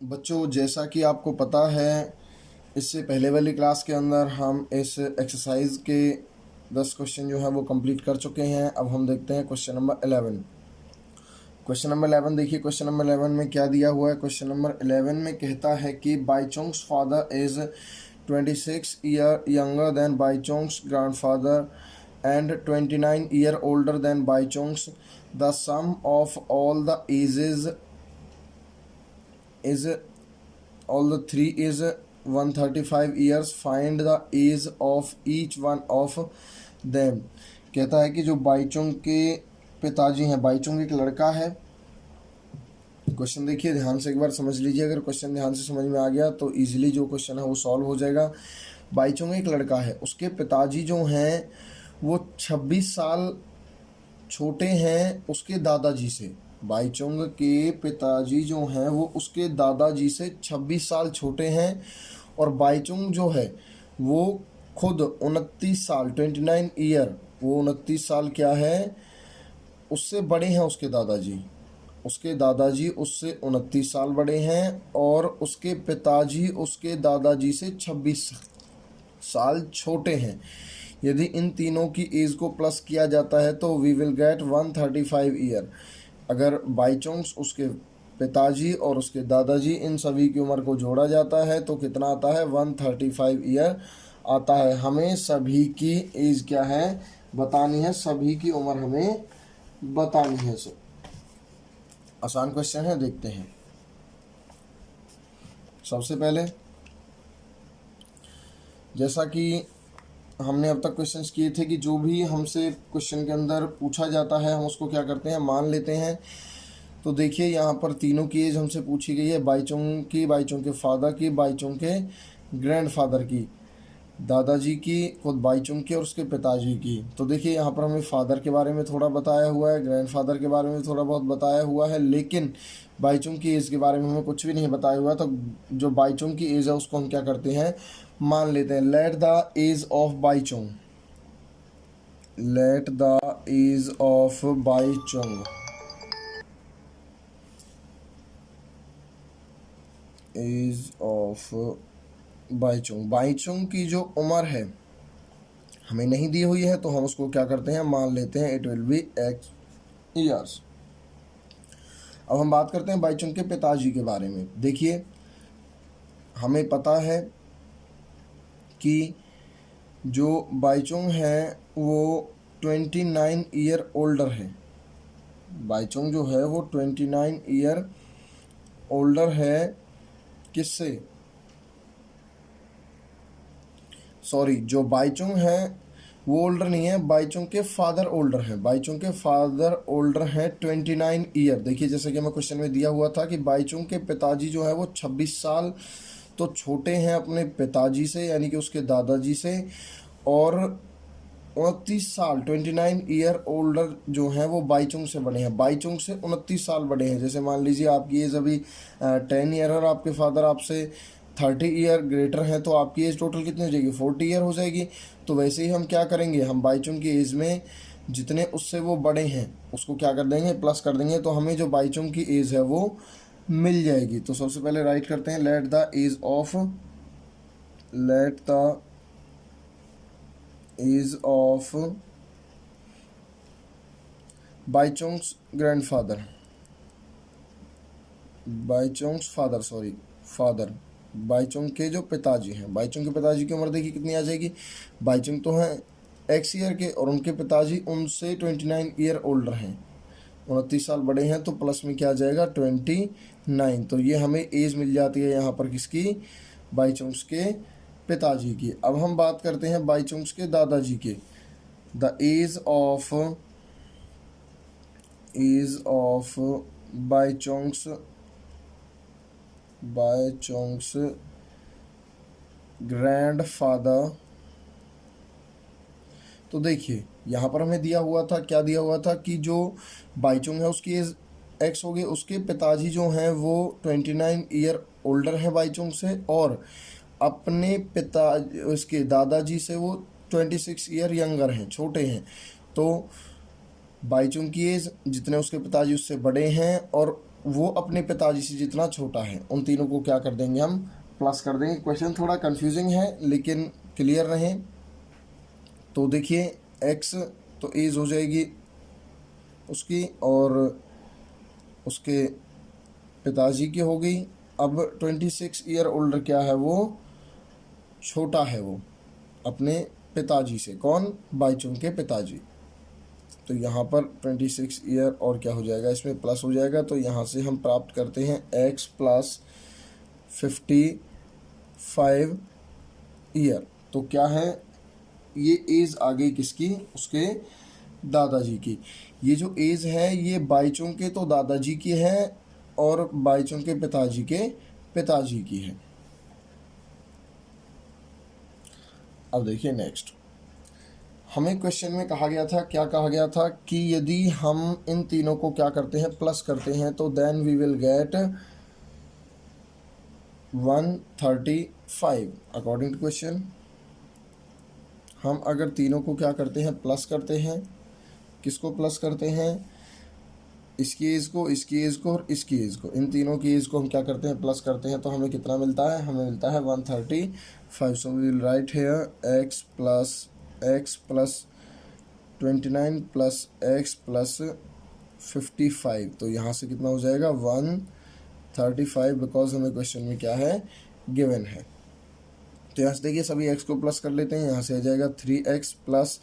बच्चों, जैसा कि आपको पता है, इससे पहले वाली क्लास के अंदर हम इस एक्सरसाइज के 10 क्वेश्चन जो हैं वो कंप्लीट कर चुके हैं। अब हम देखते हैं क्वेश्चन नंबर 11। क्वेश्चन नंबर 11 देखिए, क्वेश्चन नंबर 11 में क्या दिया हुआ है। क्वेश्चन नंबर 11 में कहता है कि Bhaichung's father is 26 year younger than Bhaichung's grandfather and 29 year older than Baichong's. The sum of all the ages is all the three is 135 years. Find the age of each one of them. कहता है कि जो बाईचोंग के पिताजी हैं, बाईचोंग एक लड़का है। क्वेश्चन देखिए ध्यान से, एक बार समझ लीजिए। अगर क्वेश्चन ध्यान से समझ में आ गया तो इजीली जो क्वेश्चन है वो सॉल्व हो जाएगा। बाईचोंग एक लड़का है, उसके पिताजी जो हैं वो 26 साल छोटे हैं उसके दादाजी से। बाईचोंग के पिताजी जो हैं वो उसके दादाजी से 26 साल छोटे हैं, और बाईचोंग जो है वो खुद 29 साल 29 ईयर, वो 29 साल क्या है, उससे बड़े हैं उसके दादाजी। उसके दादाजी उससे 29 साल बड़े हैं, और उसके पिताजी उसके दादाजी से 26 साल छोटे हैं। यदि इन तीनों की एज को प्लस किया जाता है तो वी विल गेट 135 ईयर। अगर बाईचोंग्स, उसके पिताजी और उसके दादाजी, इन सभी की उम्र को जोड़ा जाता है तो कितना आता है, 135 ईयर आता है। हमें सभी की एज क्या है बतानी है, सभी की उम्र हमें बतानी है। सो आसान क्वेश्चन है, देखते हैं। सबसे पहले जैसा कि हमने अब तक क्वेश्चंस किए थे कि जो भी हमसे क्वेश्चन के अंदर पूछा जाता है हम उसको क्या करते हैं, मान लेते हैं। तो देखिए यहाँ पर तीनों की एज हमसे पूछी गई है, बाईचोंग की, बाईचोंग के फादर की, बाईचोंग के ग्रैंडफादर की, दादाजी की, खुद बाईचोंग की और उसके पिताजी की। तो देखिए यहाँ पर हमें फादर के बारे में थोड़ा बताया हुआ है, ग्रैंडफादर के बारे में थोड़ा बहुत बताया हुआ है, लेकिन बाईचोंग की एज के बारे में हमें कुछ भी नहीं बताया हुआ। तो जो बाईचोंग की एज है उसको हम क्या करते हैं, मान लेते हैं। Let the age of Bhaichung, let the age of Bhaichung, age of Bhaichung, Bhaichung की जो उम्र है हमें नहीं दी हुई है तो हम उसको क्या करते हैं, मान लेते हैं। It will be x years. अब हम बात करते हैं बाईचोंग के पिताजी के बारे में। देखिए हमें पता है कि जो बाईचोंग है वो 29 ईयर ओल्डर है। बाईचोंग जो है वो 29 ईयर ओल्डर है किससे, सॉरी, जो बाईचोंग है वो ओल्डर नहीं है, बाईचोंग के फादर ओल्डर हैं। बाईचोंग के फादर ओल्डर हैं 29 ईयर। देखिए जैसे कि हमें क्वेश्चन में दिया हुआ था कि बाईचोंग के पिताजी जो है वो 26 साल तो छोटे हैं अपने पिताजी से, यानी कि उसके दादाजी से, और 29 साल 29 ईयर ओल्डर जो हैं वो बाईचोंग से बड़े हैं। बाईचोंग से 29 साल बड़े हैं। जैसे मान लीजिए आपकी एज अभी 10 ईयर और आपके फादर आपसे 30 ईयर ग्रेटर हैं, तो आपकी एज टोटल कितनी हो जाएगी, 40 ईयर हो जाएगी। तो वैसे ही हम क्या करेंगे, हम बाईचोंग की एज में जितने उससे वो बड़े हैं उसको क्या कर देंगे, प्लस कर देंगे, तो हमें जो बाईचोंग की एज है वो मिल जाएगी। तो सबसे पहले राइट करते हैं, let the age of, let the age of Bhaichung's grandfather, Bhaichung's father, sorry father, Bhaichung के जो पिताजी हैं, बाईचोंग के पिताजी की उम्र देखिए कितनी आ जाएगी। बाईचोंग तो हैं एक्स ईयर के और उनके पिताजी उनसे 29 ईयर ओल्डर हैं, 29 साल बड़े हैं, तो प्लस में क्या आ जाएगा 29। तो ये हमें एज मिल जाती है यहाँ पर किसकी, बाईचोंग्स के पिताजी की। अब हम बात करते हैं बाईचोंग्स के दादाजी के। The age of Bhaichung's grandfather. तो देखिए यहाँ पर हमें दिया हुआ था, क्या दिया हुआ था कि जो बाईचोंग है उसकी एज एक्स हो गई, उसके पिताजी जो हैं वो 29 ईयर ओल्डर हैं बाईचोंग से, और अपने पिता उसके दादाजी से वो 26 ईयर यंगर हैं, छोटे हैं। तो बाईचुंग की एज जितने उसके पिताजी उससे बड़े हैं, और वो अपने पिताजी से जितना छोटा है, उन तीनों को क्या कर देंगे हम, प्लस कर देंगे। क्वेश्चन थोड़ा कंफ्यूजिंग है लेकिन क्लियर रहें। तो देखिए एक्स तो एज हो जाएगी उसकी और उसके पिताजी की हो गई। अब 26 ईयर ओल्डर क्या है, वो छोटा है वो अपने पिताजी से। कौन, बाईचुंग के पिताजी। तो यहाँ पर 26 ईयर और क्या हो जाएगा, इसमें प्लस हो जाएगा। तो यहाँ से हम प्राप्त करते हैं x प्लस 55 ईयर। तो क्या है, ये एज आ गई किसकी, उसके दादाजी की। ये जो एज है ये बाईचुंग के तो दादाजी की है और बाईचुंग के पिताजी की है। अब देखिए नेक्स्ट, हमें क्वेश्चन में कहा गया था, क्या कहा गया था कि यदि हम इन तीनों को क्या करते हैं, प्लस करते हैं, तो then we will get 135 according to question. हम अगर तीनों को क्या करते हैं, प्लस करते हैं, किसको प्लस करते हैं, इसकी एज को, इसकी एज को और इसकी एज को, इन तीनों की एज को हम क्या करते हैं, प्लस करते हैं, तो हमें कितना मिलता है, हमें मिलता है 135। So we will write here x plus 29 plus x plus 55। तो यहाँ से कितना हो जाएगा 135, बिकॉज हमें क्वेश्चन में क्या है, गिवन है। तो यहाँ से देखिए सभी एक्स को प्लस कर लेते हैं। यहाँ से आ जाएगा 3x प्लस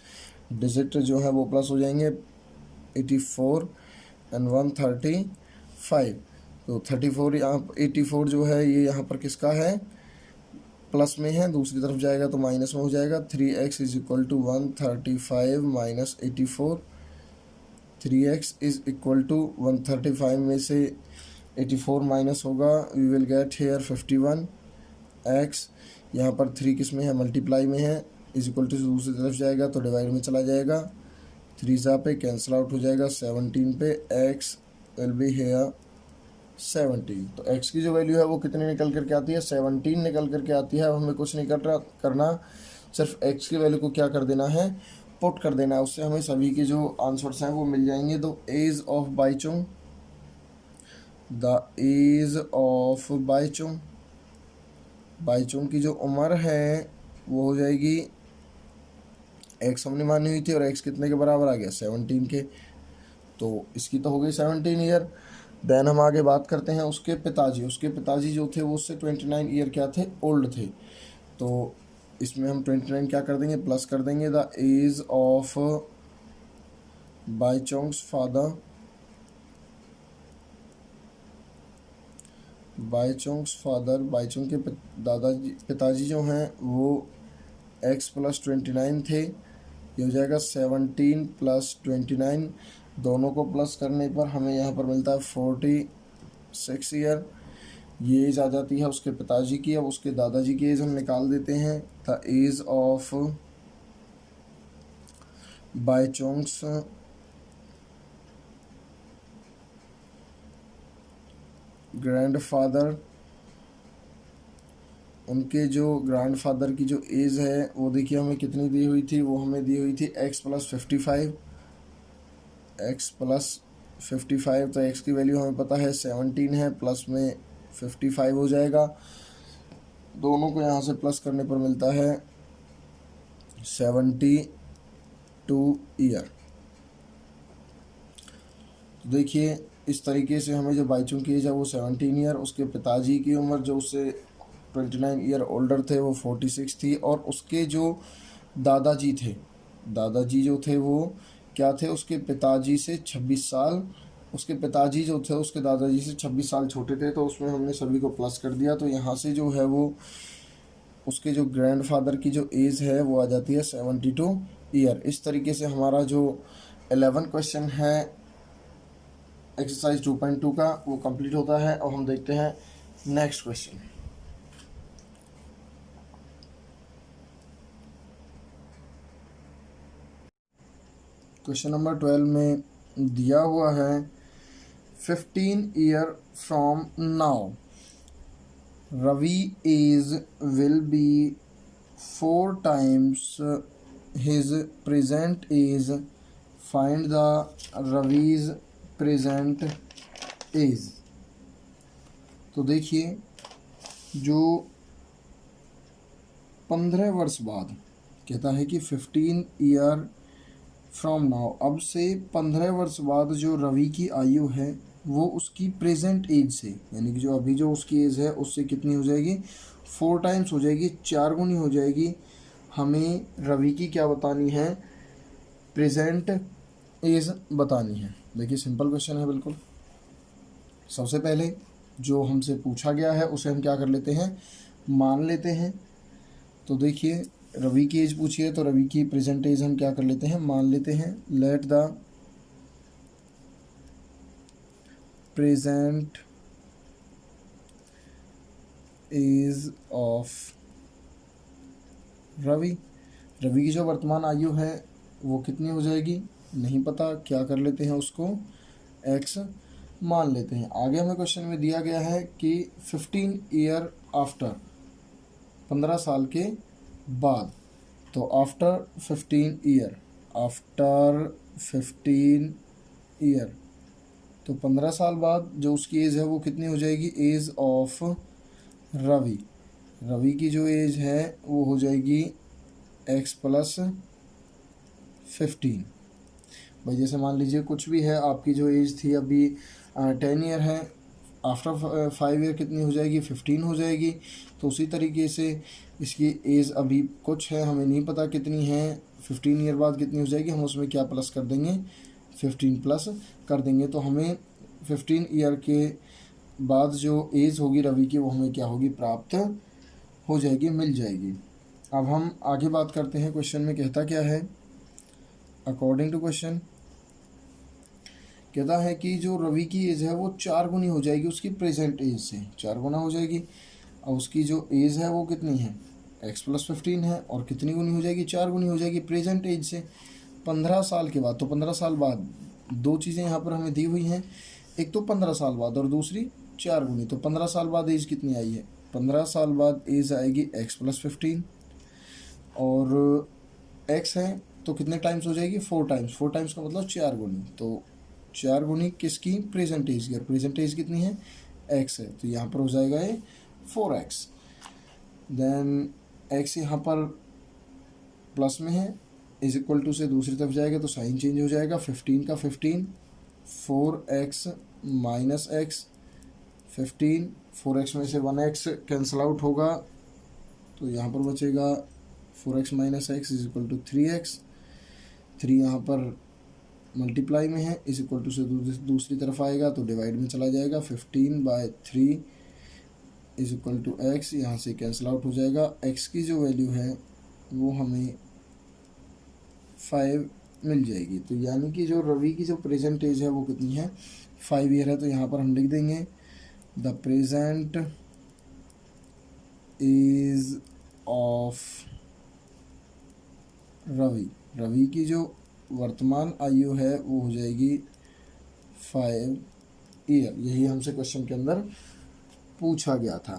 डिजिट जो है वो प्लस हो जाएंगे 84 एंड 135। तो 34 यहाँ 84 जो है ये यहाँ पर किसका है, प्लस में है, दूसरी तरफ जाएगा तो माइनस में हो जाएगा। 3x is equal to 135 minus 84। 3x is equal to 135 में से 84 माइनस होगा, we will get here 51। x यहाँ पर 3 किस में है, मल्टीप्लाई में है, इज इक्वल टू दूसरी तरफ जाएगा तो डिवाइड में चला जाएगा। 3 पे कैंसिल आउट हो जाएगा, 17 पे x विल बी हेयर 17। तो x की जो वैल्यू है वो कितनी निकल करके आती है, 17 निकल करके आती है। अब हमें कुछ नहीं करना, सिर्फ x की वैल्यू को क्या कर देना है, पुट कर देना है। उससे हमें सभी के जो आंसर्स हैं वो मिल जाएंगे। तो age of Bhaichung, the age of Bhaichung की जो उम्र है वो हो जाएगी, x हमने मानी हुई थी और x कितने के बराबर आ गया, 17 के। तो इसकी तो हो गई 17 ईयर। देन हम आगे बात करते हैं उसके पिताजी जो थे वो उससे 29 ईयर क्या थे, ओल्ड थे। तो इसमें हम 29 क्या कर देंगे, प्लस कर देंगे। The age of Bhaichung's father, Bhaichung के पिताजी जो हैं वो x प्लस 29 थे। ये हो जाएगा 17 प्लस 29, दोनों को प्लस करने पर हमें यहाँ पर मिलता है 46 ईयर। ये एज आ जाती है उसके पिताजी की। अब उसके दादाजी की एज हम निकाल देते हैं। द एज ऑफ बाईचुंग्स ग्रैंडफादर, उनके जो ग्रैंडफादर की जो एज है वो देखिए हमें कितनी दी हुई थी, वो हमें दी हुई थी x प्लस 55। तो x की वैल्यू हमें पता है 17 है, प्लस में 55 हो जाएगा। दोनों को यहाँ से प्लस करने पर मिलता है 72 ईयर। तो देखिए इस तरीके से हमें जो बाईचुंग की एज है वो 17 ईयर, उसके पिताजी की उम्र जो उससे 29 ईयर ओल्डर थे वो 46 थी, और उसके जो दादाजी जो थे वो क्या थे, उसके पिताजी से 26 साल, उसके पिताजी जो थे उसके दादाजी से 26 साल छोटे थे। तो उसमें हमने सभी को प्लस कर दिया। तो यहाँ से जो है वो उसके जो ग्रैंडफादर की जो एज है वो आ जाती है 72 ईयर। इस तरीके से हमारा जो 11 क्वेश्चन है एक्सरसाइज 2.2 का वो कंप्लीट होता है। और हम देखते हैं नेक्स्ट क्वेश्चन। क्वेश्चन नंबर 12 में दिया हुआ है 15 year from now Ravi age will be 4 times his present age, find the Ravi's present age। तो देखिए जो 15 वर्ष बाद कहता है कि 15 ईयर फ्रॉम नाउ, अब से 15 वर्ष बाद जो रवि की आयु है वो उसकी प्रेजेंट एज से, यानी कि जो अभी जो उसकी एज है उससे कितनी हो जाएगी, 4 टाइम्स हो जाएगी, 4 गुनी हो जाएगी। हमें रवि की क्या बतानी है, प्रेजेंट एज बतानी है। देखिए सिंपल क्वेश्चन है बिल्कुल। सबसे पहले जो हमसे पूछा गया है उसे हम क्या कर लेते हैं, मान लेते हैं। तो देखिए रवि की एज पूछी है तो रवि की प्रेजेंट एज हम क्या कर लेते हैं, मान लेते हैं। Let the present age of Ravi, Ravi की जो वर्तमान आयु है वो कितनी हो जाएगी, नहीं पता, क्या कर लेते हैं उसको x मान लेते हैं। आगे हमें क्वेश्चन में दिया गया है कि 15 ईयर आफ्टर, 15 साल के बाद। तो आफ्टर 15 ईयर, आफ्टर 15 ईयर, तो 15 साल बाद जो उसकी एज है वो कितनी हो जाएगी, एज ऑफ रवि, रवि की जो एज है वो हो जाएगी x प्लस 15। भाई जैसे मान लीजिए कुछ भी है, आपकी जो एज थी अभी 10 ईयर है, आफ्टर 5 ईयर कितनी हो जाएगी, 15 हो जाएगी। तो उसी तरीके से इसकी एज अभी कुछ है, हमें नहीं पता कितनी है, 15 ईयर बाद कितनी हो जाएगी, हम उसमें क्या प्लस कर देंगे, 15 प्लस कर देंगे। तो हमें 15 ईयर के बाद जो एज होगी रवि की वो हमें क्या होगी, प्राप्त हो जाएगी, मिल जाएगी। अब हम आगे बात करते हैं, क्वेश्चन में कहता क्या है। अकॉर्डिंग टू क्वेश्चन कहता है कि जो रवि की एज है वो 4 गुनी हो जाएगी उसकी प्रेजेंट एज से, 4 गुना हो जाएगी। और उसकी जो एज है वो कितनी है, x प्लस 15 है, और कितनी गुनी हो जाएगी, 4 गुनी हो जाएगी प्रेजेंट एज से 15 साल के बाद। तो 15 साल बाद दो चीज़ें यहाँ पर हमें दी हुई हैं, एक तो 15 साल बाद और दूसरी 4 गुनी। तो 15 साल बाद एज कितनी आई है, 15 साल बाद एज आएगी x प्लस 15, और x है तो कितने टाइम्स हो जाएगी, 4 टाइम्स, 4 टाइम्स का मतलब 4 गुनी। तो 4 गुनी किसकी, प्रेजेंट एज की, और प्रेजेंट एज कितनी है, x है, तो यहाँ पर हो जाएगा ये 4x। देन x यहाँ पर प्लस में है, इज इक्वल टू से दूसरी तरफ जाएगा तो साइन चेंज हो जाएगा, 15 का 15, 4x माइनस x 15, 4x में से 1x कैंसिल आउट होगा तो यहाँ पर बचेगा 4x minus x is equal to 3x, 3 यहाँ पर मल्टीप्लाई में है, इज इक्वल टू से दूसरी तरफ आएगा तो डिवाइड में चला जाएगा, 15/3 इज इक्वल टू x, यहाँ से कैंसिल आउट हो जाएगा। x की जो वैल्यू है वो हमें 5 मिल जाएगी। तो यानी कि जो रवि की जो प्रेजेंट एज है वो कितनी है, 5 ईयर है। तो यहाँ पर हम लिख देंगे the present age of Ravi, Ravi की जो वर्तमान आयु है वो हो जाएगी 5 ईयर। यही हमसे क्वेश्चन के अंदर पूछा गया था।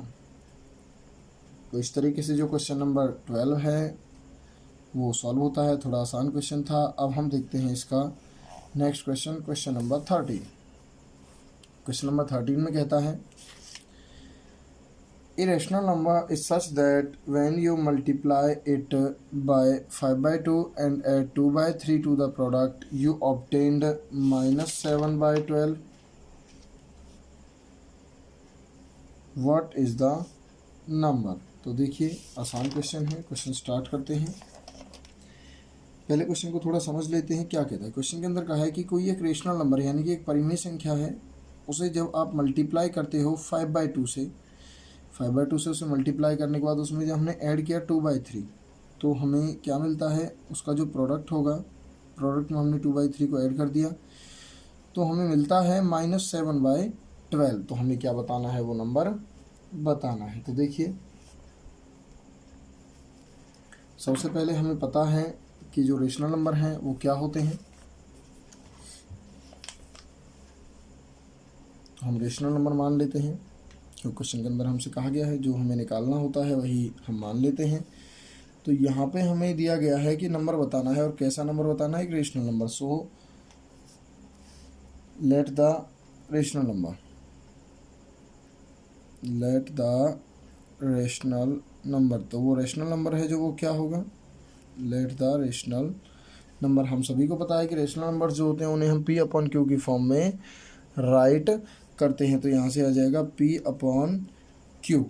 तो इस तरीके से जो क्वेश्चन नंबर 12 है वो सॉल्व होता है, थोड़ा आसान क्वेश्चन था। अब हम देखते हैं इसका next question, question number 13। Question number 13 में कहता है irrational number is such that when you multiply it by 5/2 and add 2/3 to the product you obtained -7/12. What is the number? तो देखिए आसान क्वेश्चन है, क्वेश्चन स्टार्ट करते हैं। पहले क्वेश्चन को थोड़ा समझ लेते हैं क्या कहता है। क्वेश्चन के अंदर कहा है कि कोई एक रेशनल नंबर यानी कि एक परिमेय संख्या है, उसे जब आप मल्टीप्लाई करते हो 5/2 से, 5/2 से उसे मल्टीप्लाई करने के बाद उसमें जब हमने ऐड किया 2/3 तो हमें क्या मिलता है, उसका जो प्रोडक्ट होगा, प्रोडक्ट में हमने 2/3 को ऐड कर दिया तो हमें मिलता है -7/12। तो हमें क्या बताना है, वो नंबर बताना है। तो देखिए सबसे पहले हमें पता है कि जो रेशनल नंबर हैं वो क्या होते हैं। हम रेशनल नंबर मान लेते हैं, जो क्वेश्चन के अंदर हमसे कहा गया है जो हमें निकालना होता है वही हम मान लेते हैं। तो यहाँ पे हमें दिया गया है कि नंबर बताना है, और कैसा नंबर बताना है, एक rational number. So let the rational number let the rational number, तो वो रेशनल नंबर है जो वो क्या होगा, लेट द रेशनल नंबर। हम सभी को पता है कि रेशनल नंबर जो होते हैं उन्हें हम पी अपॉन क्यू की फॉर्म में राइट करते हैं, तो यहाँ से आ जाएगा पी अपॉन क्यू।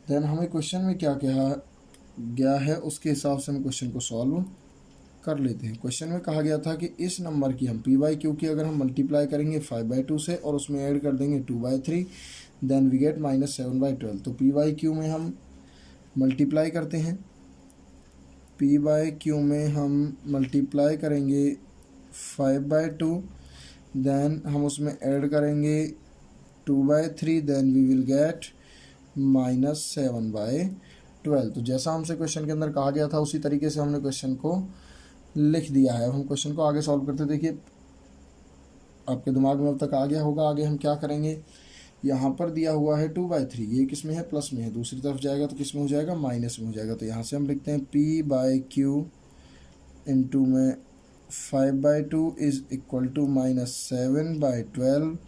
देन हमें क्वेश्चन में क्या कहा गया है उसके हिसाब से हम क्वेश्चन को सॉल्व कर लेते हैं। क्वेश्चन में कहा गया था कि इस नंबर की हम पी बाई क्यू की अगर हम मल्टीप्लाई करेंगे 5/2 से और उसमें ऐड कर देंगे 2/3, देन वी गेट -7/12। तो पी बाई क्यू में हम मल्टीप्लाई करते हैं, पी बाई क्यू में हम मल्टीप्लाई करेंगे 5/2, देन हम उसमें ऐड करेंगे 2/3, देन वी विल गेट -7/12। तो जैसा हमसे क्वेश्चन के अंदर कहा गया था उसी तरीके से हमने क्वेश्चन को लिख दिया है। अब हम क्वेश्चन को आगे सॉल्व करते, देखिए आपके दिमाग में अब तक आ गया होगा। आगे हम क्या करेंगे, यहाँ पर दिया हुआ है 2/3, ये किस में है, प्लस में है, दूसरी तरफ जाएगा तो किस में हो जाएगा, माइनस में हो जाएगा। तो यहाँ से हम लिखते हैं पी बाई क्यू इंटू में 5/2 इज इक्वल टू -7/12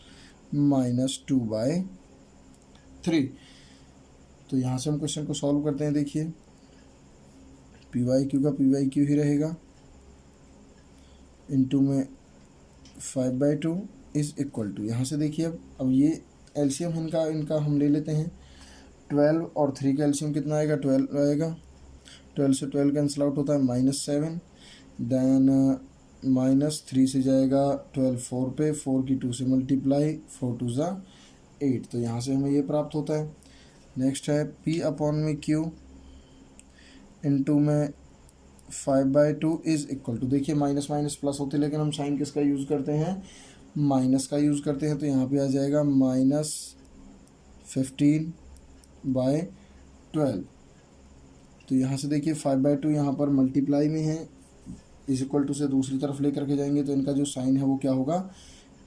-2/3। तो यहाँ से हम क्वेश्चन को सॉल्व करते हैं। देखिए पी बाई क्यू का पी बाई क्यू ही रहेगा, इंटू में 5/2 इज इक्वल टू, यहाँ से देखिए अब ये एलसीएम इनका हम ले लेते हैं। 12 और 3 का एलसीएम कितना आएगा, 12 आएगा। 12 से 12 कैंसिल आउट होता है -7, देन -3 से जाएगा 12 4 पे, 4 की 2 से मल्टीप्लाई, 4 2 ज़ा 8। तो यहाँ से हमें ये प्राप्त होता है। नेक्स्ट है पी अपॉन में क्यू इंटू में 5/2 इज इक्वल टू, देखिए माइनस माइनस प्लस होते हैं लेकिन हम साइन किसका यूज़ करते हैं, माइनस का यूज़ करते हैं। तो यहाँ पे आ जाएगा -15/12। तो यहाँ से देखिए 5/2 यहाँ पर मल्टीप्लाई में है, इज इक्वल टू से दूसरी तरफ लेकर के जाएंगे तो इनका जो साइन है वो क्या होगा,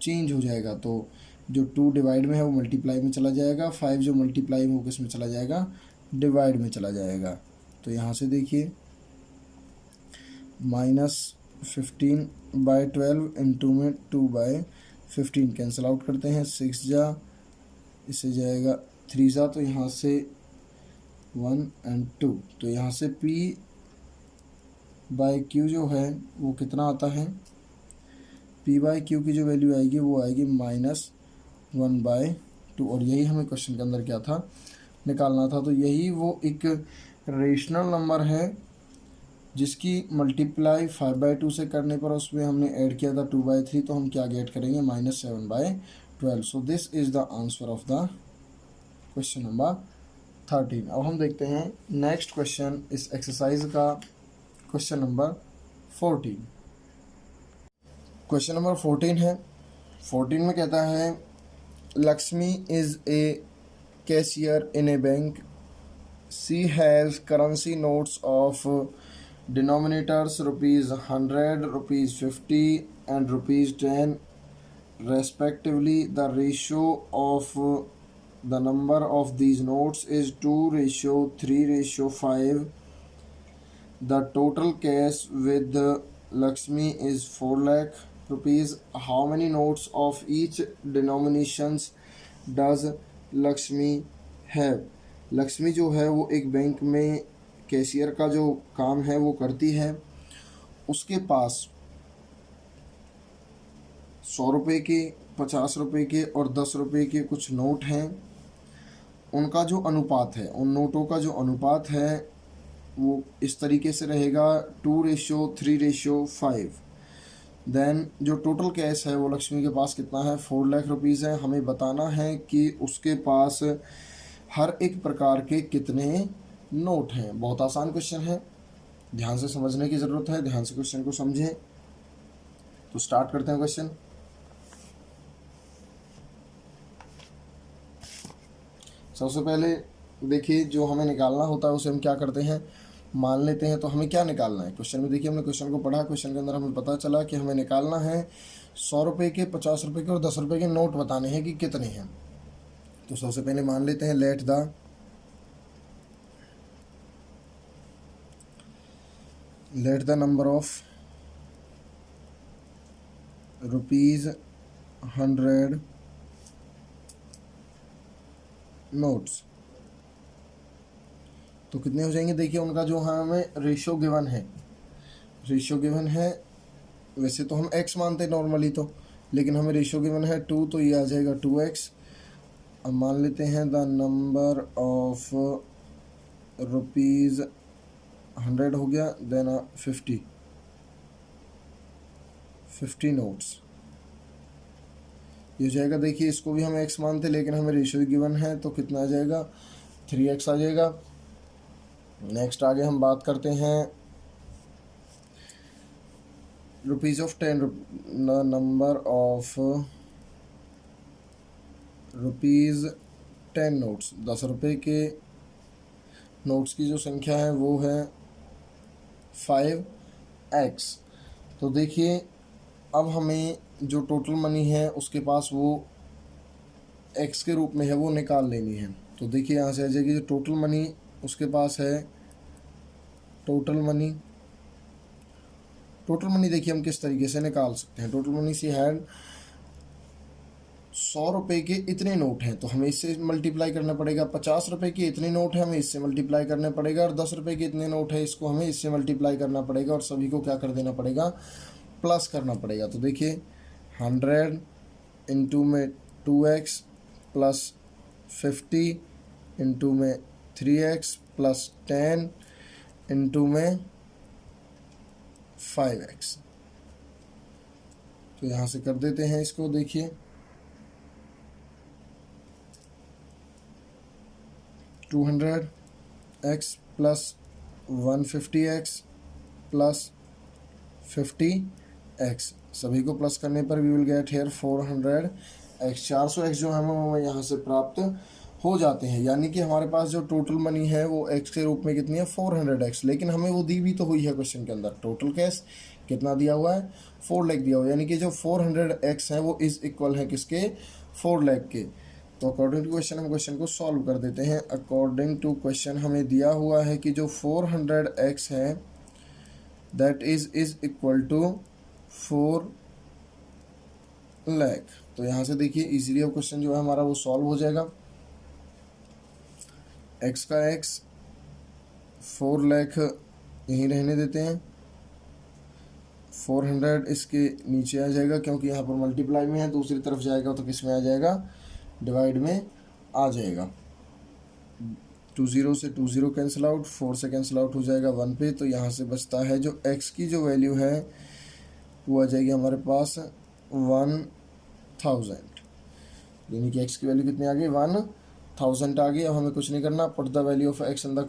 चेंज हो जाएगा। तो जो 2 डिवाइड में है वो मल्टीप्लाई में चला जाएगा, 5 जो मल्टीप्लाई में वो किस में चला जाएगा, डिवाइड में चला जाएगा। तो यहाँ से देखिए -15/12 इंटू में 2/15 कैंसिल आउट करते हैं, 6 जा, इससे जाएगा 3 जा, तो यहाँ से 1 और 2। तो यहाँ से P बाई क्यू जो है वो कितना आता है, P बाई क्यू की जो वैल्यू आएगी वो आएगी -1/2। और यही हमें क्वेश्चन के अंदर क्या था, निकालना था। तो यही वो एक रेशनल नंबर है जिसकी मल्टीप्लाई 5/2 से करने पर उसमें हमने ऐड किया था 2/3, तो हम क्या गेट करेंगे, -7/12। So this is the answer of the question number 13। अब हम देखते हैं नेक्स्ट क्वेश्चन इस एक्सरसाइज का, क्वेश्चन नंबर 14। क्वेश्चन नंबर 14 है। 14 में कहता है Lakshmi is a cashier in A bank, she has currency notes of denominators ₹100, ₹50 and ₹10 respectively. The ratio of the number of these notes is 2:3:5. The total cash with Lakshmi is 4 lakh rupees. How many notes of each denominations does Lakshmi have? Lakshmi जो है वो एक bank में cashier का जो काम है वो करती है। उसके पास 100 रुपये के, 50 रुपये के और 10 रुपये के कुछ नोट हैं। उनका जो अनुपात है, उन नोटों का जो अनुपात है वो इस तरीके से रहेगा 2:3:5। देन जो टोटल कैश है वो लक्ष्मी के पास कितना है, 4 लाख रुपीज़ है। हमें बताना है कि उसके पास हर एक प्रकार के कितने नोट हैं। बहुत आसान क्वेश्चन है, ध्यान से समझने की ज़रूरत है, ध्यान से क्वेश्चन को समझें। तो स्टार्ट करते हैं क्वेश्चन। सबसे पहले देखिए जो हमें निकालना होता है उसे हम क्या करते हैं, मान लेते हैं। तो हमें क्या निकालना है क्वेश्चन में, देखिए हमने क्वेश्चन को पढ़ा, क्वेश्चन के अंदर हमें पता चला कि हमें निकालना है 100 रुपये के, 50 रुपये के और 10 रुपये के नोट बताने हैं कि कितने हैं। तो सबसे पहले मान लेते हैं let the number of ₹100 notes. तो कितने हो जाएंगे, देखिए उनका जो हमें रेशो गिवन है, रेशो गिवन है, वैसे तो हम x मानते नॉर्मली तो, लेकिन हमें रेशो गिवन है 2, तो ये आ जाएगा 2x। अब मान लेते हैं द नंबर ऑफ रुपीज़ 100 हो गया, देन 50 नोट्स ये हो जाएगा। देखिए इसको भी हम x मानते लेकिन हमें रेशियो गिवन है, तो कितना आ जाएगा, 3x आ जाएगा। नेक्स्ट आगे हम बात करते हैं rupees of 10, number of rupees 10 notes, 10 रुपये के नोट्स की जो संख्या है वो है 5x। तो देखिए अब हमें जो टोटल मनी है उसके पास वो x के रूप में है वो निकाल लेनी है। तो देखिए यहाँ से आ जाएगी जो टोटल मनी उसके पास है, टोटल मनी देखिए हम किस तरीके से निकाल सकते हैं। टोटल मनी सी हैड 100 रुपये के इतने नोट हैं, तो हमें इससे मल्टीप्लाई करना पड़ेगा। 50 रुपये के इतने नोट हैं, हमें इससे मल्टीप्लाई करना पड़ेगा। और 10 रुपये के इतने नोट है, इसको हमें इससे मल्टीप्लाई करना पड़ेगा। और सभी को क्या कर देना पड़ेगा, प्लस करना पड़ेगा। तो देखिए 100 इंटू में 2x प्लस 50 इंटू में 3x प्लस 10 इंटू में 5x। तो यहाँ से कर देते हैं इसको, देखिए 200x plus 150x plus 50x, सभी को प्लस करने पर we will get hair 400x। 400x जो हमें यहाँ से प्राप्त हो जाते हैं। यानी कि हमारे पास जो टोटल मनी है वो x के रूप में कितनी है, 400x। लेकिन हमें वो दी भी तो हुई है क्वेश्चन के अंदर, टोटल कैश कितना दिया हुआ है, 4 लाख दिया हुआ है। यानी कि जो 400x है वो इज इक्वल है किसके, 4 लाख के। तो अकॉर्डिंग टू क्वेश्चन हम क्वेश्चन को सॉल्व कर देते हैं। अकॉर्डिंग टू क्वेश्चन हमें दिया हुआ है कि जो 400x है that is equal to 4 lakh. तो यहाँ से देखिए इजीली अब क्वेश्चन जो है हमारा वो सॉल्व हो जाएगा। x का x 4 लाख यहीं रहने देते हैं, 400 इसके नीचे आ जाएगा क्योंकि यहाँ पर मल्टीप्लाई में है, दूसरी तरफ जाएगा तो किस में आ जाएगा, डिवाइड में आ जाएगा। 20 से 20 कैंसिल आउट, 4 से कैंसिल आउट हो जाएगा 1 पे। तो यहाँ से बचता है जो x की जो वैल्यू है वो आ जाएगी हमारे पास 1000। यानी कि x की वैल्यू कितनी आ गई, 1000 आ गई। अब हमें कुछ नहीं करना, put the value of x in the,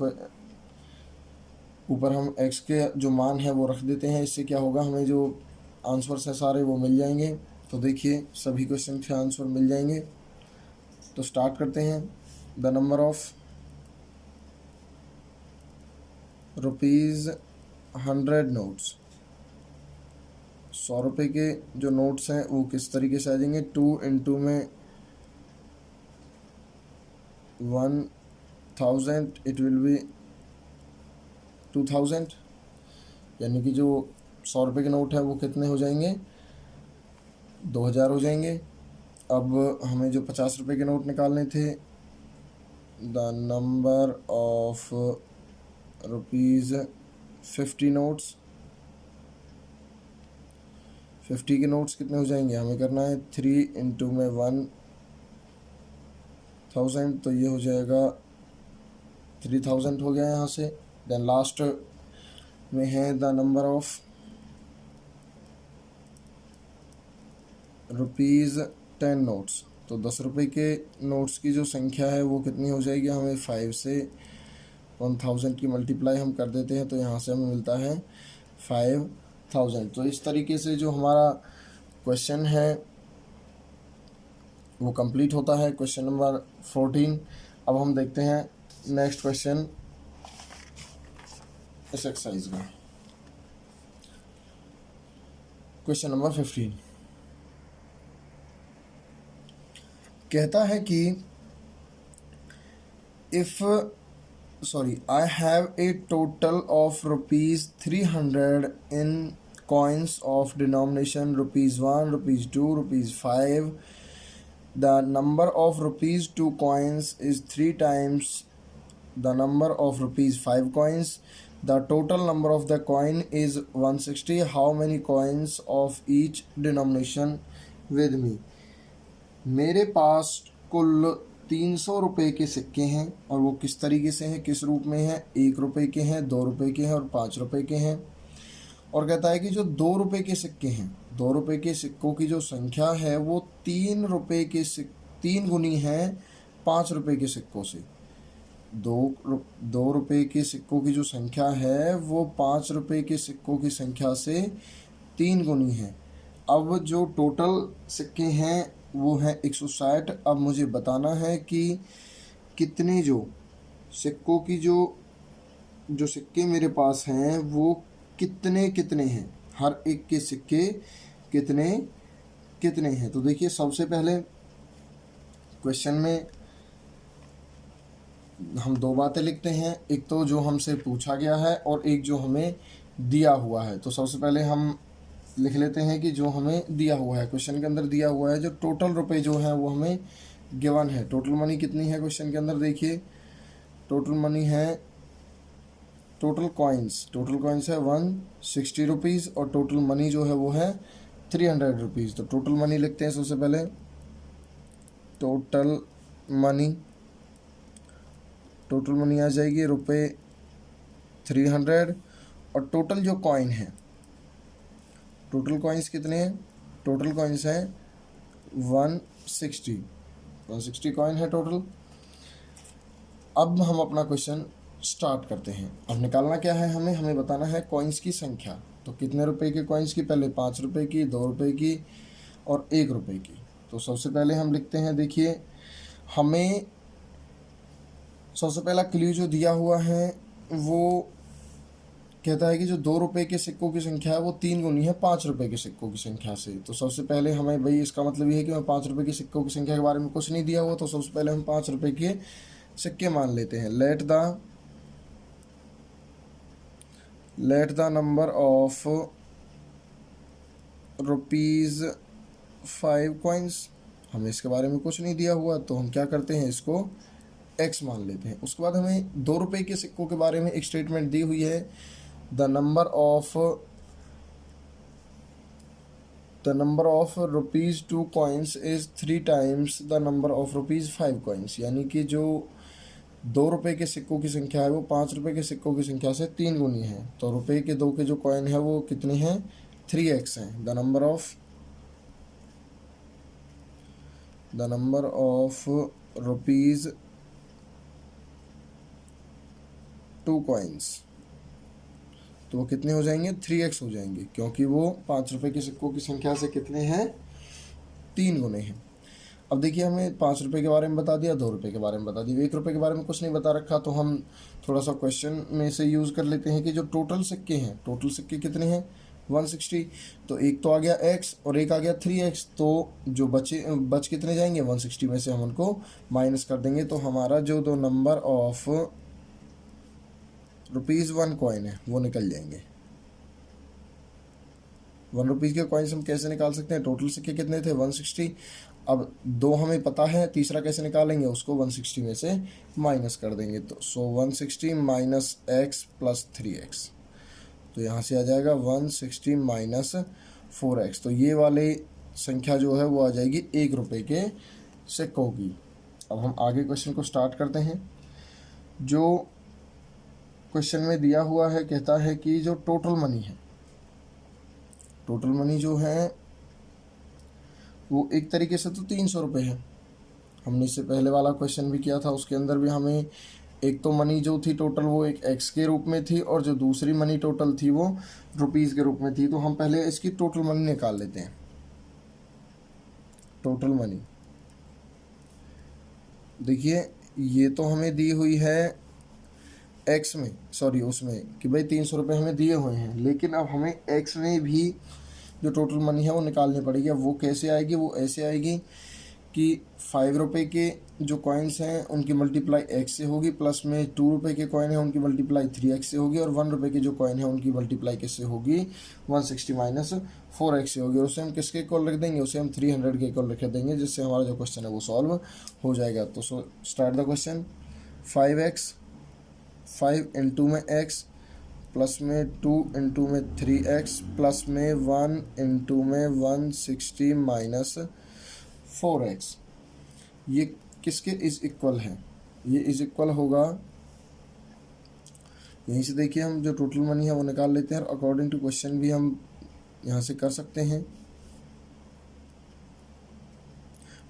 ऊपर हम x के जो मान है वो रख देते हैं। इससे क्या होगा, हमें जो आंसर्स हैं सारे वो मिल जाएंगे। तो देखिए सभी क्वेश्चन के आंसर मिल जाएंगे। तो स्टार्ट करते हैं। The number of rupees 100 notes, 100 रुपये के जो नोट्स हैं वो किस तरीके से आ जाएंगे, 2 इंटू में 1000 इट विल बी 2000। यानी कि जो 100 रुपये के नोट है वो कितने हो जाएंगे, 2000 हो जाएंगे। अब हमें जो 50 रुपये के नोट निकालने थे, the number of rupees 50 notes, 50 के नोट्स कितने हो जाएंगे, हमें करना है 3 इंटू में 1000, तो ये हो जाएगा 3000 हो गया यहाँ से। देन लास्ट में है the number of rupees 10 notes. तो 10 रुपये के नोट्स की जो संख्या है वो कितनी हो जाएगी, हमें 5 से 1000 की मल्टीप्लाई हम कर देते हैं, तो यहाँ से हमें मिलता है 5000। तो इस तरीके से जो हमारा क्वेश्चन है वो कंप्लीट होता है, क्वेश्चन नंबर 14। अब हम देखते हैं नेक्स्ट क्वेश्चन इस एक्सरसाइज का, क्वेश्चन नंबर 15। कहता है कि I have a total of rupees 300 in coins of denomination rupees 1, rupees 2, rupees 5 the number of rupees 2 coins is 3 times the number of rupees 5 coins. The total number of the coin is 160. How many coins of each denomination with me? मेरे पास कुल 300 रुपये के सिक्के हैं और वो किस तरीके से हैं, किस रूप में हैं, 1 रुपये के हैं, 2 रुपये के हैं और 5 रुपये के हैं। और कहता है कि जो 2 रुपये के सिक्के हैं, 2 रुपये के सिक्कों की जो संख्या है वो 3 गुनी है 5 रुपये के सिक्कों से। दो रुपये के सिक्कों की जो संख्या है वो 5 रुपये के सिक्कों की संख्या से 3 गुनी है। अब जो टोटल सिक्के हैं वो है 160। अब मुझे बताना है कि कितने जो सिक्कों की जो सिक्के मेरे पास हैं वो कितने कितने हैं, हर एक के सिक्के कितने कितने हैं। तो देखिए सबसे पहले क्वेश्चन में हम 2 बातें लिखते हैं, एक तो जो हमसे पूछा गया है और एक जो हमें दिया हुआ है। तो सबसे पहले हम लिख लेते हैं कि जो हमें दिया हुआ है, क्वेश्चन के अंदर दिया हुआ है जो टोटल रुपए जो हैं वो हमें गिवन है। टोटल मनी कितनी है क्वेश्चन के अंदर, देखिए टोटल मनी है, टोटल कॉइन्स है 160 रुपीज़ और टोटल मनी जो है वो है 300 रुपीज़। तो टोटल मनी लिखते हैं सबसे पहले, टोटल मनी आ जाएगी रुपये 300 और टोटल जो कॉइन है, टोटल कॉइन्स कितने हैं, टोटल कॉइन्स हैं 160 कॉइन है टोटल। अब हम अपना क्वेश्चन स्टार्ट करते हैं। अब निकालना क्या है, हमें बताना है कॉइन्स की संख्या। तो कितने रुपए के कॉइन्स की, पहले 5 रुपये की, 2 रुपये की और 1 रुपये की। तो सबसे पहले हम लिखते हैं, देखिए हमें सबसे पहला क्लू जो दिया हुआ है वो कहता है कि जो 2 रुपये के सिक्कों की संख्या है वो 3 गुनी है 5 रुपये के सिक्कों की संख्या से। तो सबसे पहले हमें भाई इसका मतलब ये है कि मैं 5 रुपये के सिक्कों की संख्या के बारे में कुछ नहीं दिया हुआ, तो सबसे पहले हम 5 रुपये के सिक्के मान लेते हैं। Let the number of rupees 5 coins, हमें इसके बारे में कुछ नहीं दिया हुआ तो हम क्या करते हैं, इसको x मान लेते हैं। उसके बाद हमें 2 रुपये के सिक्कों के बारे में एक स्टेटमेंट दी हुई है, the number of rupees 2 coins is 3 times the number of rupees 5 coins। यानी कि जो 2 रुपये के सिक्कों की संख्या है वो 5 रुपये के सिक्कों की संख्या से 3 गुनी है। तो रुपये के 2 के जो कॉइन है वो कितने हैं, 3x हैं। The number of rupees 2 coins, तो वो कितने हो जाएंगे, 3x हो जाएंगे, क्योंकि वो 5 रुपये के सिक्कों की संख्या से कितने हैं, 3 गुने हैं। अब देखिए हमें 5 रुपये के बारे में बता दिया, 2 रुपये के बारे में बता दिया, 1 रुपये के बारे में कुछ नहीं बता रखा। तो हम थोड़ा सा क्वेश्चन में से यूज़ कर लेते हैं कि जो टोटल सिक्के हैं, टोटल सिक्के कितने हैं 160। तो एक तो आ गया x और एक आ गया 3x, तो जो बच कितने जाएंगे, 160 में से हम उनको माइनस कर देंगे। तो हमारा जो दो नंबर ऑफ रुपीज़ 1 कॉइन है वो निकल जाएंगे। 1 रुपीज़ के कॉइन्स हम कैसे निकाल सकते हैं, टोटल सिक्के कितने थे 160। अब 2 हमें पता है, तीसरा कैसे निकालेंगे, उसको 160 में से माइनस कर देंगे। तो 160 माइनस x प्लस 3x, तो यहाँ से आ जाएगा 160 माइनस 4x। तो ये वाली संख्या जो है वो आ जाएगी 1 रुपये के सिक्कों की। अब हम आगे क्वेश्चन को स्टार्ट करते हैं। जो क्वेश्चन में दिया हुआ है कहता है कि जो टोटल मनी है, टोटल मनी जो है वो एक तरीके से तो 300 रुपये है। हमने इससे पहले वाला क्वेश्चन भी किया था, उसके अंदर भी हमें एक तो मनी जो थी टोटल वो एक x के रूप में थी और जो दूसरी मनी टोटल थी वो रुपीज़ के रूप में थी। तो हम पहले इसकी टोटल मनी निकाल लेते हैं। टोटल मनी देखिए ये तो हमें दी हुई है x में, सॉरी उसमें, कि भाई 300 रुपये हमें दिए हुए हैं, लेकिन अब हमें x में भी जो टोटल मनी है वो निकालनी पड़ेगी। अब वो कैसे आएगी, वो ऐसे आएगी कि 5 रुपये के जो कॉइन्स हैं उनकी मल्टीप्लाई x से होगी, प्लस में 2 रुपये के कॉइन है उनकी मल्टीप्लाई 3x से होगी, और 1 रुपये के जो कॉइन है उनकी मल्टीप्लाई किससे होगी, 160 माइनस 4x से होगी। और उसे हम किसके इक्वल रख देंगे, उसे हम 300 के इक्वल रख देंगे, जिससे हमारा जो क्वेश्चन है वो सॉल्व हो जाएगा। तो start the question. 5x, 5 into में x, प्लस में 2 इंटू में 3x, प्लस में 1 इंटू में 160 माइनस 4x, ये किसके इज इक्वल है, ये इज इक्वल होगा, यहीं से देखिए हम जो टोटल मनी है वो निकाल लेते हैं, और अकॉर्डिंग टू क्वेश्चन भी हम यहाँ से कर सकते हैं।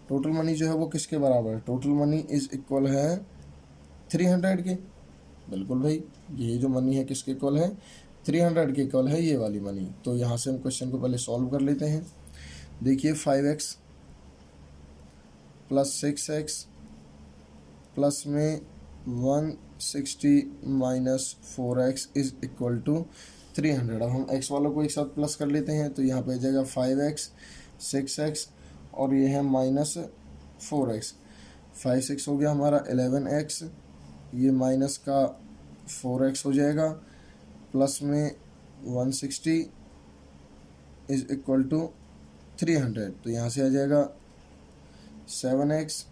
टोटल मनी जो है वो किसके बराबर है, टोटल मनी इज इक्वल है 300 के। बिल्कुल भाई, ये जो मनी है किसके इक्वल है, 300 के इक्वल है ये वाली मनी। तो यहाँ से हम क्वेश्चन को पहले सॉल्व कर लेते हैं। देखिए 5x प्लस 6x प्लस में 160 minus 4x is equal to 300। अब हम x वालों को एक साथ प्लस कर लेते हैं, तो यहाँ पे आ जाएगा 5x 6x और ये है माइनस 4x। 5 6 हो गया हमारा 11x, ये माइनस का 4x हो जाएगा, प्लस में 160 इज इक्वल टू 300। तो यहाँ से आ जाएगा 7x,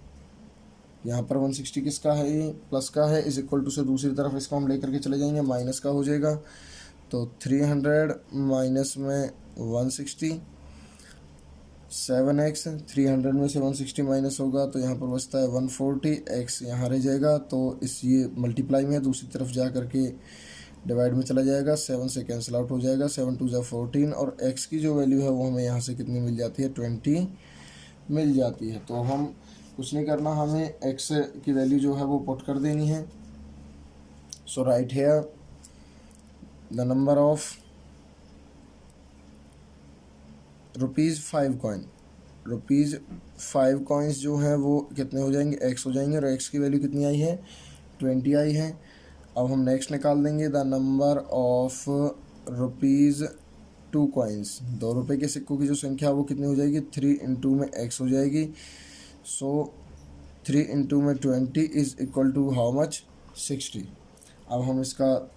यहाँ पर 160 किसका है, ये प्लस का है, इज इक्वल टू से दूसरी तरफ इसको हम लेकर के चले जाएंगे, माइनस का हो जाएगा। तो 300 माइनस में 160, 7x, 300 में से 160 माइनस होगा तो यहाँ पर बचता है 140, x यहाँ रह जाएगा, तो इस ये मल्टीप्लाई में है, दूसरी तरफ जा करके डिवाइड में चला जाएगा, 7 से कैंसिल आउट हो जाएगा, 7 2 14, और x की जो वैल्यू है वो हमें यहाँ से कितनी मिल जाती है, 20 मिल जाती है। तो हम कुछ नहीं करना, हमें x की वैल्यू जो है वो पुट कर देनी है। So write here the number of ₹5 coin, ₹5 coins जो हैं वो कितने हो जाएंगे, x हो जाएंगे, और x की वैल्यू कितनी आई है, 20 आई है। अब हम नेक्स्ट निकाल देंगे द नंबर ऑफ ₹2 कॉइन्स, 2 रुपये के सिक्कों की जो संख्या वो कितनी हो जाएगी, 3 इंटू में x हो जाएगी। सो 3 इंटू में 20 is equal to how much, 60। अब हम इसका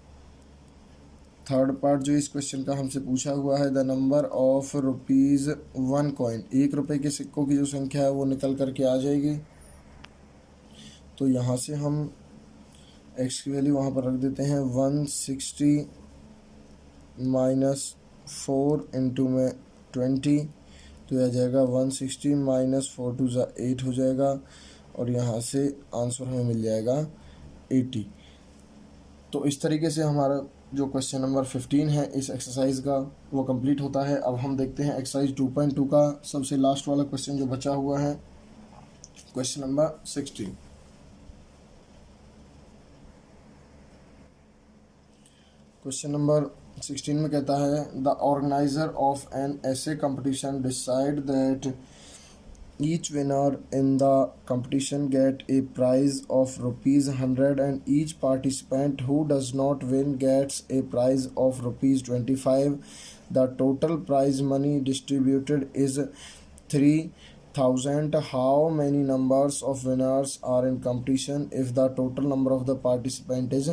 थर्ड पार्ट जो इस क्वेश्चन का हमसे पूछा हुआ है, द नंबर ऑफ ₹1 कॉइन, 1 रुपये के सिक्कों की जो संख्या है वो निकल करके आ जाएगी। तो यहाँ से हम x की वैल्यू वहाँ पर रख देते हैं, 160 माइनस 4 इंटू में 20, तो यह जाएगा 160 माइनस 4 2 8 हो जाएगा, और यहाँ से आंसर हमें मिल जाएगा 80। तो इस तरीके से हमारा जो क्वेश्चन नंबर 15 है इस एक्सरसाइज का वो कंप्लीट होता है। अब हम देखते हैं एक्सरसाइज 2.2 का सबसे लास्ट वाला क्वेश्चन जो बचा हुआ है, क्वेश्चन नंबर 16। क्वेश्चन नंबर 16 में कहता है, द ऑर्गेनाइजर ऑफ एन ऐसे competition decide that each winner in the competition get a prize of ₹100 and each participant who does not win gets a prize of ₹25. The total prize money distributed is 3,000. How many numbers of winners are in competition if the total number of the participant is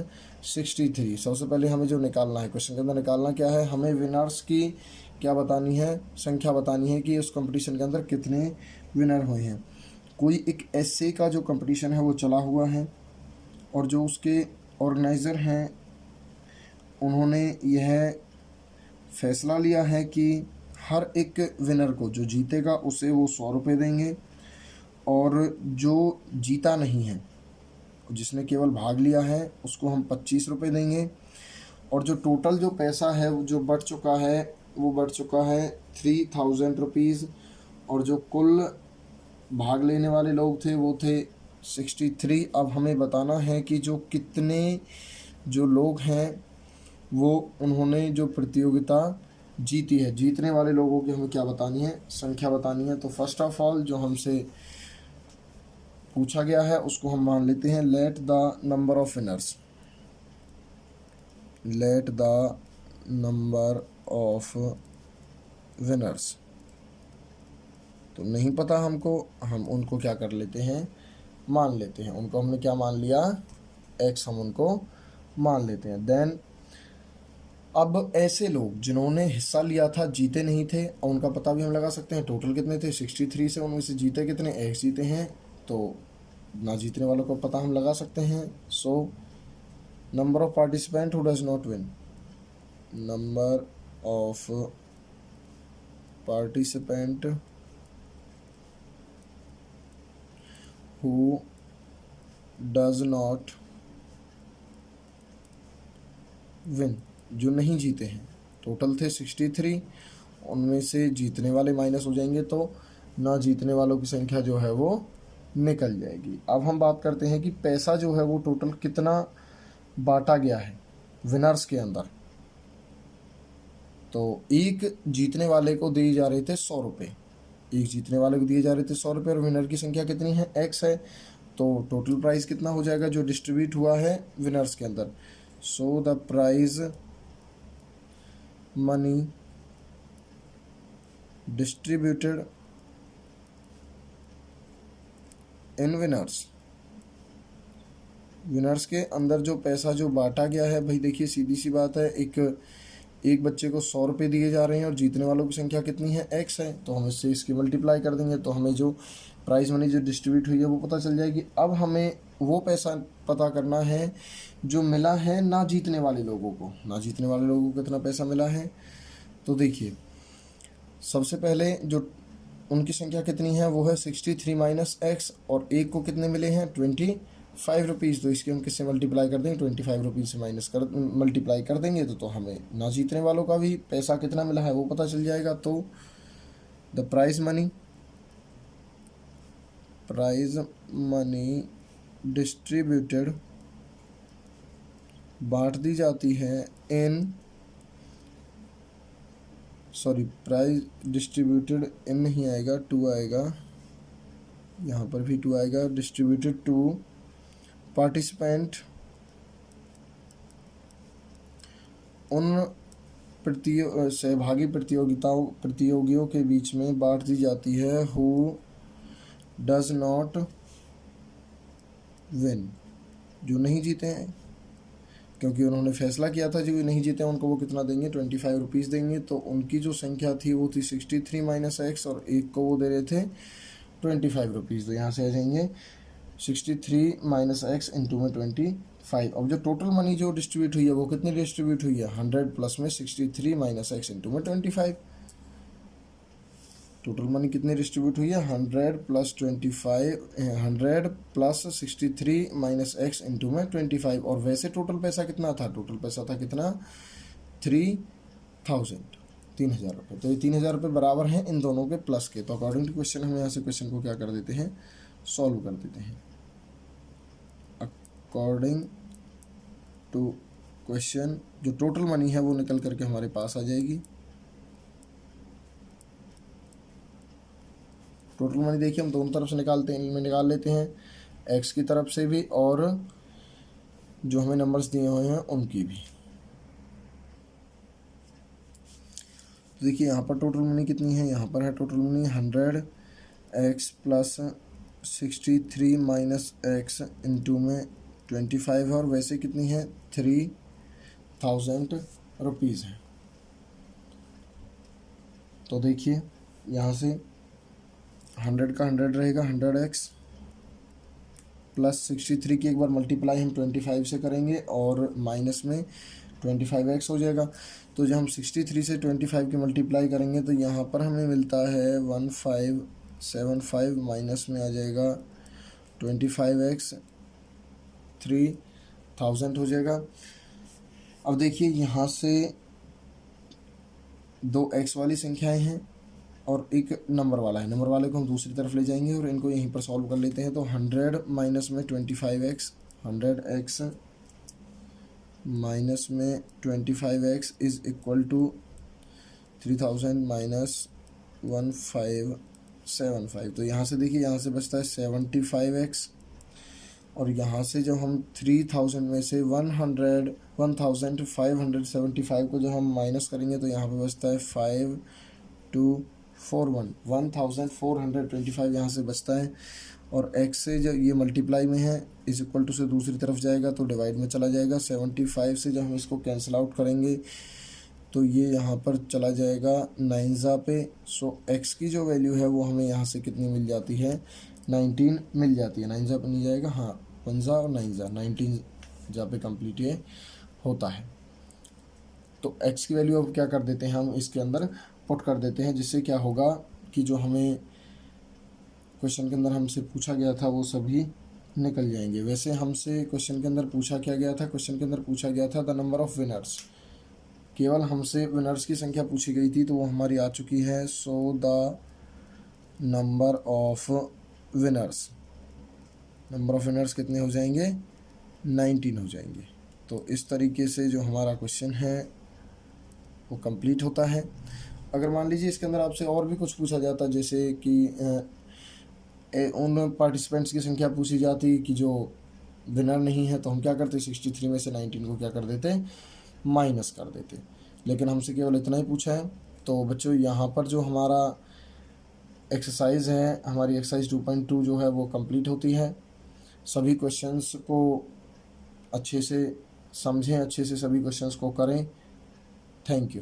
63? सबसे पहले हमें जो निकालना है, question के अंदर निकालना क्या है, हमें विनर्स की क्या बतानी है, संख्या बतानी है कि उस कंपटीशन के अंदर कितने विनर हुए हैं। कोई एक ऐसे का जो कंपटीशन है वो चला हुआ है, और जो उसके ऑर्गेनाइज़र हैं उन्होंने यह फैसला लिया है कि हर एक विनर को जो जीतेगा उसे वो 100 रुपये देंगे, और जो जीता नहीं है, जिसने केवल भाग लिया है, उसको हम 25 रुपये देंगे, और जो टोटल जो पैसा है जो बढ़ चुका है वो बढ़ चुका है 3,000 रुपीज़, और जो कुल भाग लेने वाले लोग थे वो थे 63। अब हमें बताना है कि जो कितने जो लोग हैं वो उन्होंने जो प्रतियोगिता जीती है, जीतने वाले लोगों की हमें क्या बतानी है, संख्या बतानी है। तो फर्स्ट ऑफ ऑल जो हमसे पूछा गया है उसको हम मान लेते हैं, let the number of winners, let the number of winners तो नहीं पता हमको, हम उनको क्या कर लेते हैं, मान लेते हैं। उनको हमने क्या मान लिया, x हम उनको मान लेते हैं। देन अब ऐसे लोग जिन्होंने हिस्सा लिया था जीते नहीं थे, और उनका पता भी हम लगा सकते हैं। टोटल कितने थे 63 से, उनमें से जीते कितने, x जीते हैं, तो ना जीतने वालों का पता हम लगा सकते हैं। So number of participant who does not win, number of participant who does not win, जो नहीं जीते हैं। टोटल थे 63, उनमें से जीतने वाले माइनस हो जाएंगे, तो ना जीतने वालों की संख्या जो है वो निकल जाएगी। अब हम बात करते हैं कि पैसा जो है वो टोटल कितना बांटा गया है विनर्स के अंदर। तो एक जीतने वाले को दिए जा रहे थे 100 रुपये, एक जीतने वाले को दिए जा रहे थे 100 रुपये, और विनर की संख्या कितनी है, x है। तो टोटल प्राइस कितना हो जाएगा जो डिस्ट्रीब्यूट हुआ है विनर्स के अंदर। So the prize money distributed in winners, winners के अंदर जो पैसा जो बांटा गया है, भाई देखिए सीधी सी बात है, एक बच्चे को 100 रुपये दिए जा रहे हैं और जीतने वालों की संख्या कितनी है, x है। तो हम इससे इसकी मल्टीप्लाई कर देंगे, तो हमें जो प्राइस मनी जो डिस्ट्रीब्यूट हुई है वो पता चल जाएगी। अब हमें वो पैसा पता करना है जो मिला है ना जीतने वाले लोगों को। ना जीतने वाले लोगों को कितना पैसा मिला है, तो देखिए सबसे पहले जो उनकी संख्या कितनी है वो है 63 माइनस x, और एक को कितने मिले हैं 25 रुपीज़। तो इसके हम किससे मल्टीप्लाई कर देंगे, 25 रुपीज़ से माइनस कर मल्टीप्लाई कर देंगे, तो हमें ना जीतने वालों का भी पैसा कितना मिला है वो पता चल जाएगा। तो द प्राइज मनी डिस्ट्रीब्यूटेड बांट दी जाती है इन, सॉरी प्राइज डिस्ट्रीब्यूटेड इन नहीं आएगा, 2 आएगा, यहाँ पर भी 2 आएगा, डिस्ट्रीब्यूटेड टू पार्टिसिपेंट, उन सहभागी प्रतियोगियों के बीच में बांट दी जाती है हु डज नॉट विन, जो नहीं जीते हैं, क्योंकि उन्होंने फैसला किया था जो नहीं जीते हैं उनको वो कितना देंगे 25 रुपीज़ देंगे। तो उनकी जो संख्या थी वो थी 63 माइनस x, और एक को वो दे रहे थे 25 रुपीज़। तो यहाँ से आ जाएंगे 63 माइनस x इंटू में 25। अब जो टोटल मनी जो डिस्ट्रीब्यूट हुई है वो कितनी डिस्ट्रीब्यूट हुई है, 100 प्लस में 63 माइनस x इंटू में 25। टोटल मनी कितनी डिस्ट्रीब्यूट हुई है, 100 plus 25, 100 plus 63 minus x into में 25। और वैसे टोटल पैसा कितना था, टोटल पैसा था कितना 3000 रुपये। तो ये 3000 रुपये बराबर हैं इन दोनों के प्लस के। तो अकॉर्डिंग टू क्वेश्चन हम यहाँ से क्वेश्चन को क्या कर देते हैं, सॉल्व कर देते हैं। अकॉर्डिंग टू क्वेश्चन जो टोटल मनी है वो निकल करके हमारे पास आ जाएगी। टोटल मनी देखिए हम दोनों तरफ से निकाल लेते हैं, x की तरफ से भी और जो हमें नंबर्स दिए हुए हैं उनकी भी। तो देखिए यहाँ पर टोटल मनी कितनी है, यहाँ पर है total money 100x plus 63 minus x into में 25 है, और वैसे कितनी है 3000 रुपीज़ है। तो देखिए यहाँ से 100 का 100 रहेगा, 100x प्लस 63 की एक बार मल्टीप्लाई हम 25 से करेंगे और माइनस में 25x हो जाएगा। तो जब हम 63 से 25 की मल्टीप्लाई करेंगे तो यहाँ पर हमें मिलता है 1575, माइनस में आ जाएगा 25x 3000 हो जाएगा। अब देखिए यहाँ से 2 x वाली संख्याएं हैं और एक नंबर वाला है, नंबर वाले को हम दूसरी तरफ ले जाएंगे और इनको यहीं पर सॉल्व कर लेते हैं। तो 100 माइनस में 25x, 100x माइनस में 25x is equal to 3000 minus 1575। तो यहाँ से देखिए यहाँ से बचता है 75x, और यहाँ से जब हम 3000 में से 1575 को जब हम माइनस करेंगे तो यहाँ पे बचता है 5245। 1425 यहाँ से बचता है, और x से जब ये मल्टीप्लाई में है इज इक्वल टू से दूसरी तरफ जाएगा तो डिवाइड में चला जाएगा। 75 से जब हम इसको कैंसिल आउट करेंगे तो ये यहाँ पर चला जाएगा 9 पे। सो x की जो वैल्यू है वो हमें यहाँ से कितनी मिल जाती है, 19 मिल जाती है। 9 पे नहीं जाएगा, हाँ 1 और 9 19 जहाँ पे कंप्लीट ये होता है। तो x की वैल्यू अब क्या कर देते हैं, हम इसके अंदर पुट कर देते हैं, जिससे क्या होगा कि जो हमें क्वेश्चन के अंदर हमसे पूछा गया था वो सभी निकल जाएंगे। वैसे हमसे क्वेश्चन के अंदर पूछा क्या गया था, क्वेश्चन के अंदर पूछा गया था द नंबर ऑफ विनर्स, केवल हमसे विनर्स की संख्या पूछी गई थी, तो वो हमारी आ चुकी है। So the number of winners, number of winners कितने हो जाएंगे, 19 हो जाएंगे। तो इस तरीके से जो हमारा क्वेश्चन है वो कंप्लीट होता है। अगर मान लीजिए इसके अंदर आपसे और भी कुछ पूछा जाता, जैसे कि उन पार्टिसिपेंट्स की संख्या पूछी जाती कि जो विनर नहीं है, तो हम क्या करते, 63 में से 19 को क्या कर देते, माइनस कर देते। लेकिन हमसे केवल इतना ही पूछा है। तो बच्चों यहाँ पर जो हमारा एक्सरसाइज है, हमारी एक्सरसाइज 2.2 जो है वो कंप्लीट होती है। सभी क्वेश्चंस को अच्छे से समझें, अच्छे से सभी क्वेश्चंस को करें। Thank you.